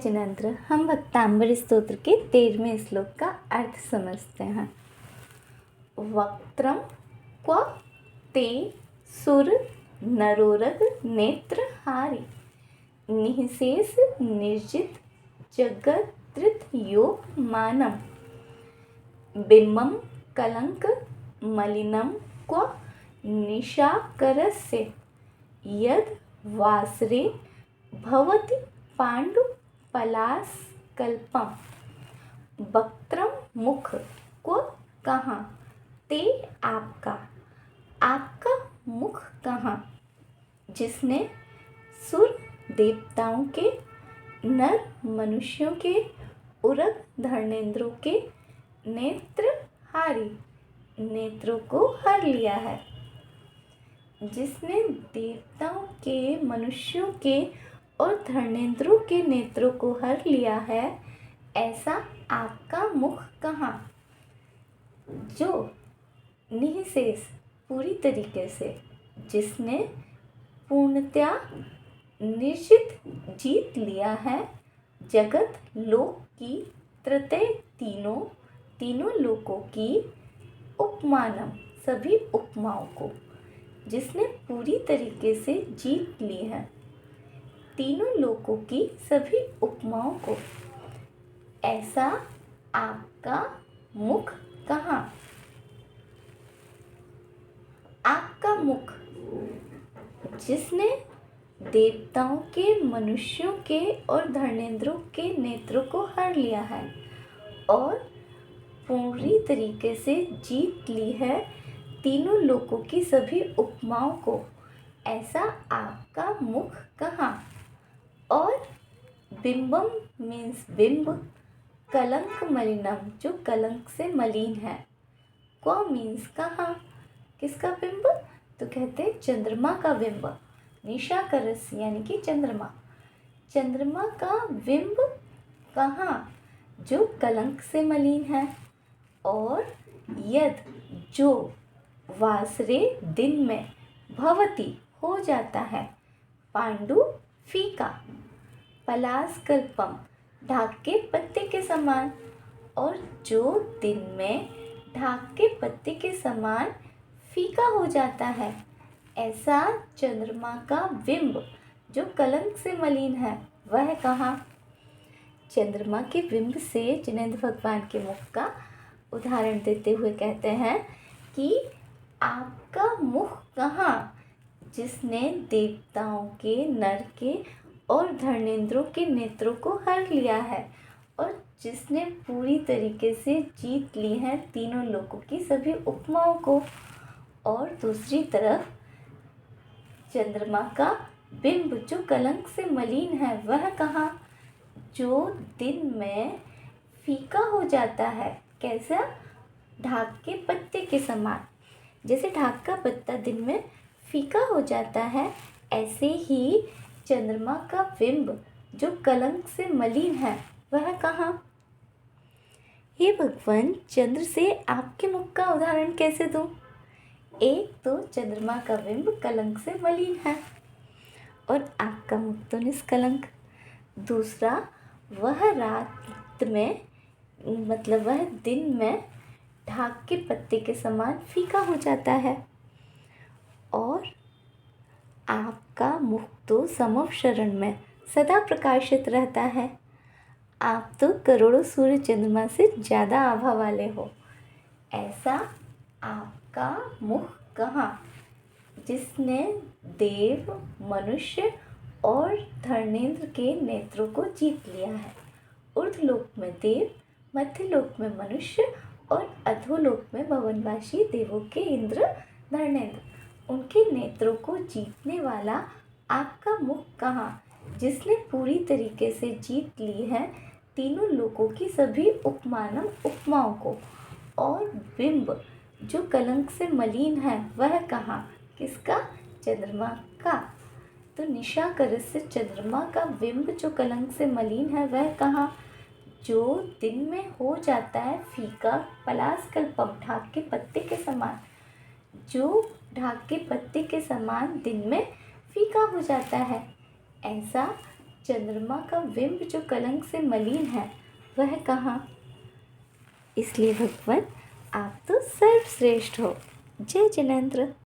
जिनेंद्र, हम भक्तांबर स्तोत्र के 13वें श्लोक का अर्थ समझते हैं। वक्त्रम क्व ते सुर नरोरग नेत्र हारी, निःशेष निर्जित जगत्रित योग मानम, बिंबम कलंक मलिनम क्व निशाकरस्य यद वासरे भवति पांडु पलाशकल्पम। वक्त्रम मुख को कहाँ, ते आपका, आपका मुख कहाँ, जिसने सुर देवताओं के, नर मनुष्यों के, उरग धर्मेंद्रों के नेत्र हारी, नेत्रों को हर लिया है। जिसने देवताओं के, मनुष्यों के और धर्मेंद्रों के नेत्रों को हर लिया है, ऐसा आपका मुख कहाँ, जो निःशेष पूरी तरीके से, जिसने पूर्णतया निश्चित जीत लिया है जगत लोक की, तृतीय तीनों लोकों की, उपमानम सभी उपमाओं को, जिसने पूरी तरीके से जीत ली है तीनों लोकों की सभी उपमाओं को, ऐसा आपका मुख कहाँ। आपका मुख जिसने देवताओं के, मनुष्यों के और धर्मेंद्रों के नेत्रों को हर लिया है और पूरी तरीके से जीत ली है तीनों लोकों की सभी उपमाओं को, ऐसा आपका मुख कहाँ। और बिंबम मीन्स बिंब, कलंक मलिनम जो कलंक से मलिन है, क्व मीन्स कहाँ, किसका बिंब, तो कहते हैं चंद्रमा का बिंब, निशाकरस यानी कि चंद्रमा, चंद्रमा का बिंब कहाँ, जो कलंक से मलिन है। और यद जो वासरे दिन में, भवती हो जाता है, पांडु फीका, पलाशकल्पम ढाक के पत्ते के समान, और जो दिन में ढाक के पत्ते के समान फीका हो जाता है, ऐसा चंद्रमा का बिंब जो कलंक से मलिन है, वह कहाँ। चंद्रमा के बिंब से जिनेंद्र भगवान के मुख का उदाहरण देते हुए कहते हैं कि आपका मुख कहाँ, जिसने देवताओं के, नर के और धर्मेंद्रों के नेत्रों को हर लिया है और जिसने पूरी तरीके से जीत ली है तीनों लोकों की सभी उपमाओं को। और दूसरी तरफ चंद्रमा का बिंब जो कलंक से मलिन है, वह कहाँ, जो दिन में फीका हो जाता है, कैसा, ढाक के पत्ते के समान, जैसे ढाक का पत्ता दिन में फीका हो जाता है, ऐसे ही चंद्रमा का बिंब जो कलंक से मलिन है, वह कहाँ। हे भगवान, चंद्र से आपके मुख का उदाहरण कैसे दूं। एक तो चंद्रमा का बिंब कलंक से मलिन है और आपका मुख तो निष्कलंक। दूसरा, वह रात में, मतलब वह दिन में ढाक के पत्ते के समान फीका हो जाता है और आपका मुख तो समव शरण में सदा प्रकाशित रहता है। आप तो करोड़ों सूर्य चंद्रमा से ज़्यादा आभा वाले हो, ऐसा आपका मुख कहाँ, जिसने देव, मनुष्य और धर्मेंद्र के नेत्रों को जीत लिया है। ऊर्ध्वलोक में देव, मध्यलोक में मनुष्य और अधोलोक में भवनवासी देवों के इंद्र, धर्मेंद्र, उनके नेत्रों को जीतने वाला आपका मुख कहाँ, जिसने पूरी तरीके से जीत ली है तीनों लोकों की सभी उपमाओं को। और बिंब जो कलंक से मलिन है, वह कहाँ, किसका, चंद्रमा का। तो निशाकर से चंद्रमा का बिंब जो कलंक से मलिन है, वह कहाँ, जो दिन में हो जाता है फीका, पलाशकल्पम ढाक के पत्ते के समान, जो ढाक के पत्ते के समान दिन में फीका हो जाता है, ऐसा चंद्रमा का बिंब जो कलंक से मलिन है वह कहाँ। इसलिए भगवान आप तो सर्वश्रेष्ठ हो। जय जिनेंद्र।